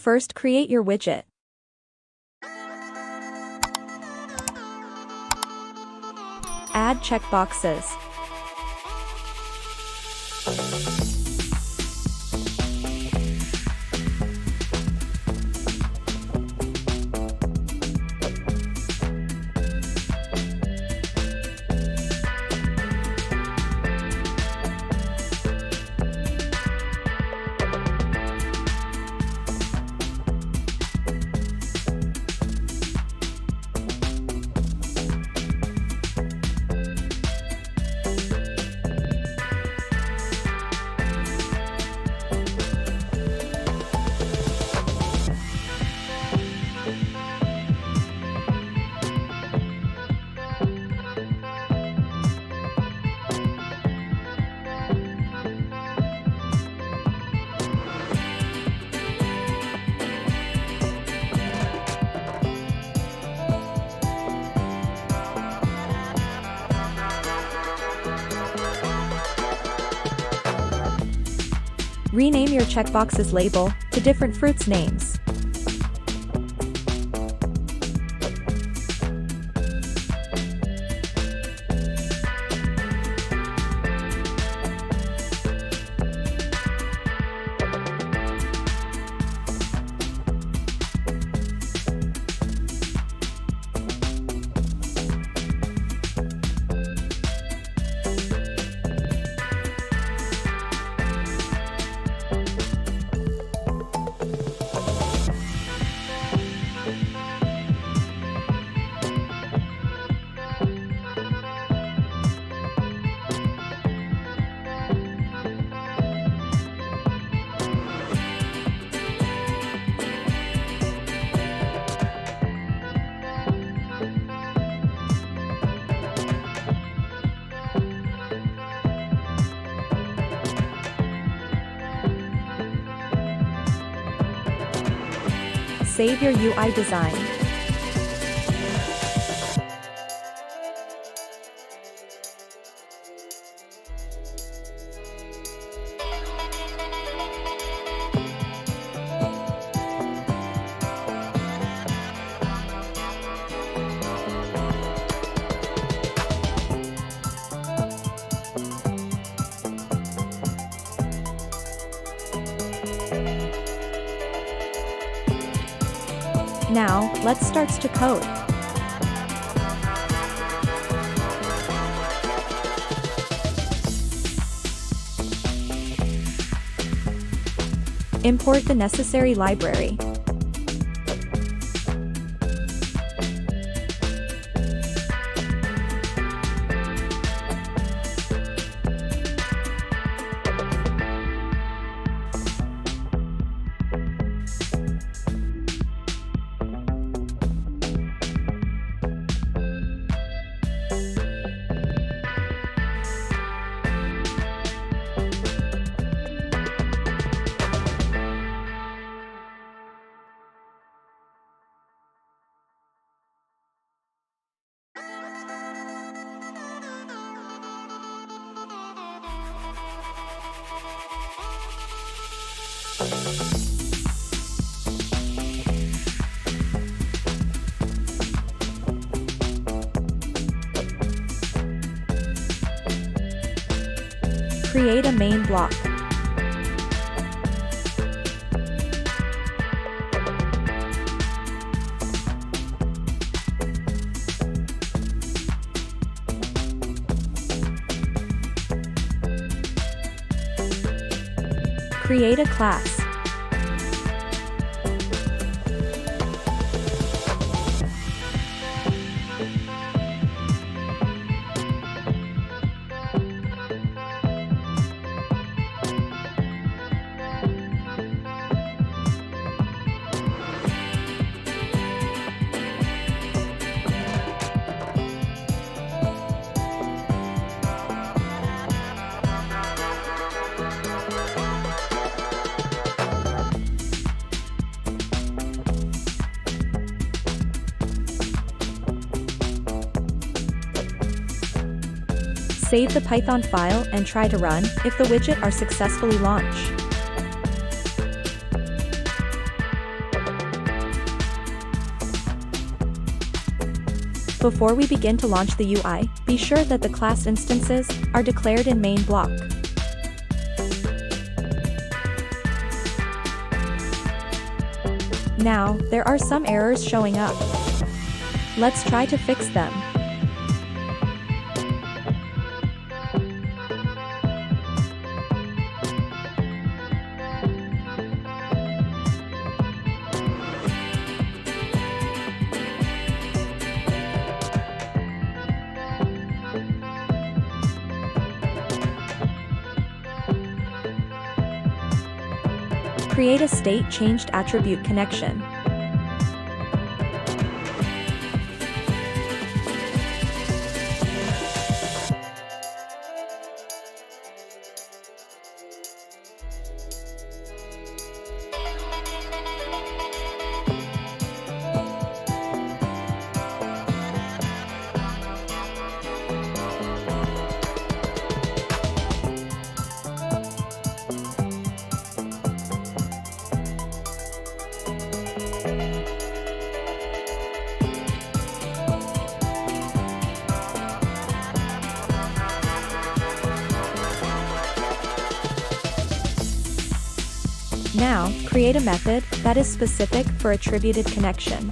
First, create your widget. Add checkboxes. Rename your checkbox's label to different fruits' names. Save your UI design. Now, let's start to code. Import the necessary library. Create a main block. Create a class. Save the Python file and try to run if the widget are successfully launched. Before we begin to launch the UI, be sure that the class instances are declared in main block. Now, there are some errors showing up. Let's try to fix them. Create a state changed attribute connection. Now, create a method that is specific for attributed connection.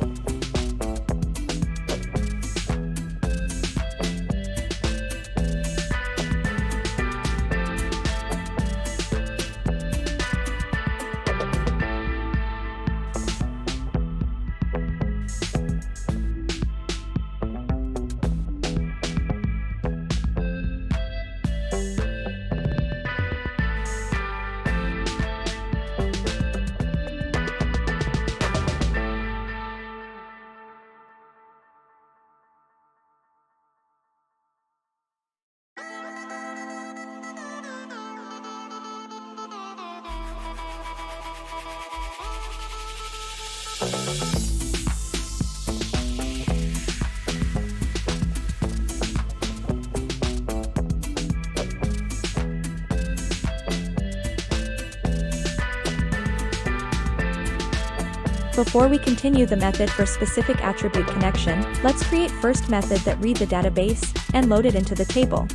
Before we continue the method for specific attribute connection, let's create first method that read the database and load it into the table.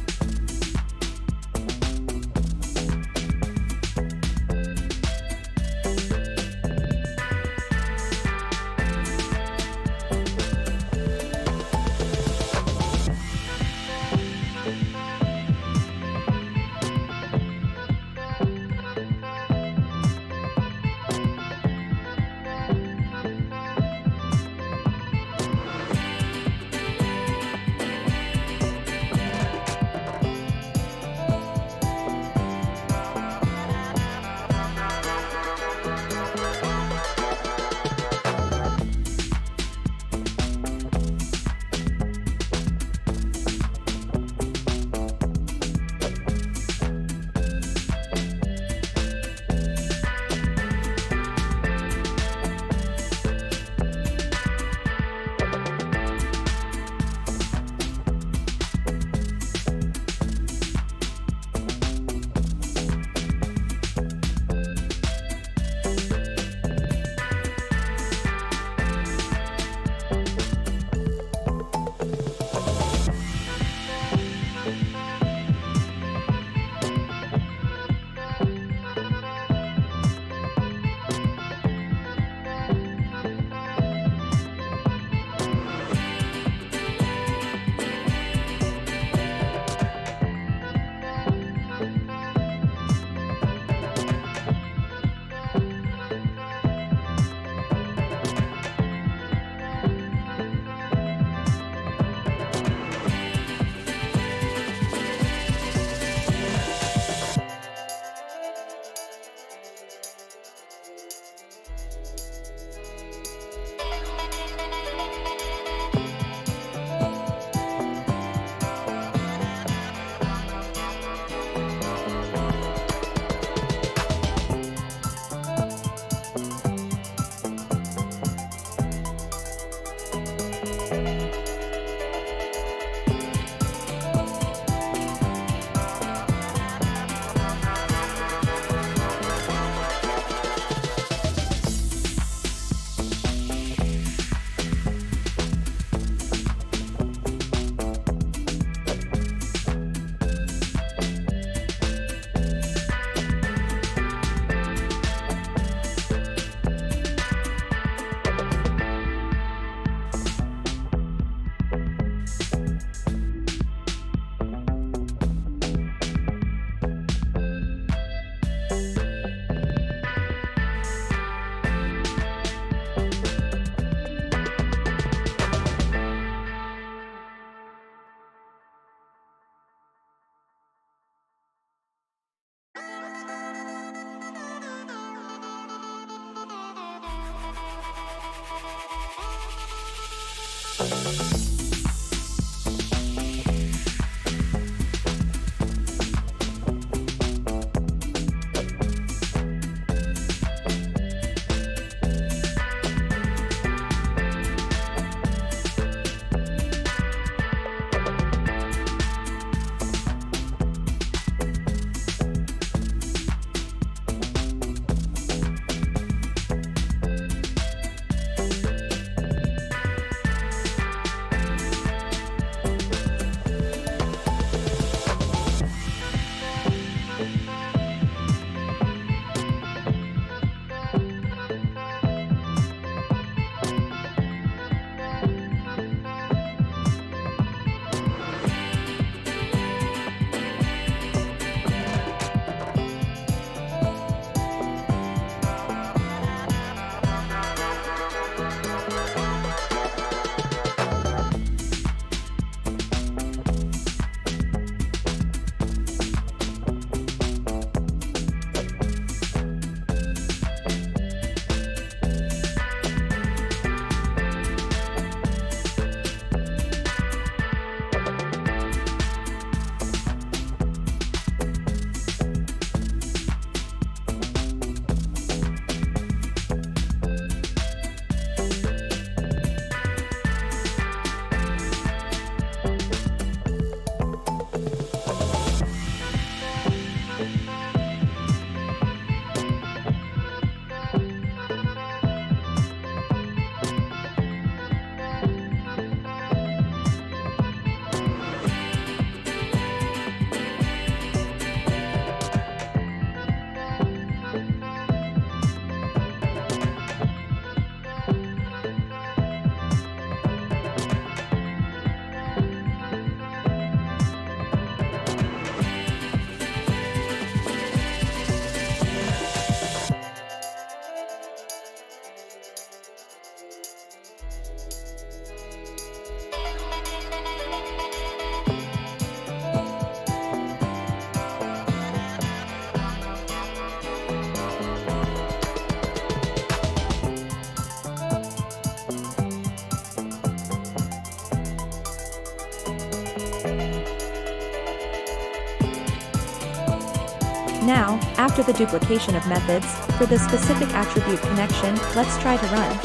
Now, after the duplication of methods, for the specific attribute connection, let's try to run.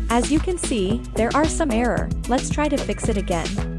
As you can see, there are some error. Let's try to fix it again.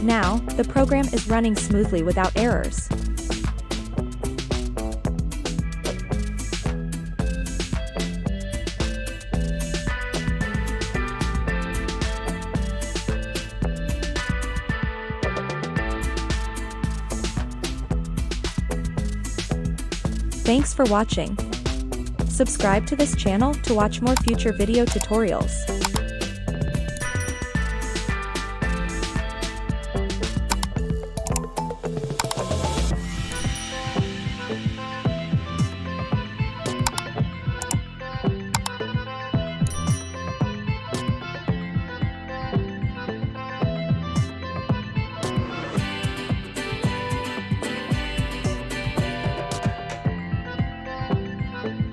Now, the program is running smoothly without errors. Thanks for watching. Subscribe to this channel to watch more future video tutorials.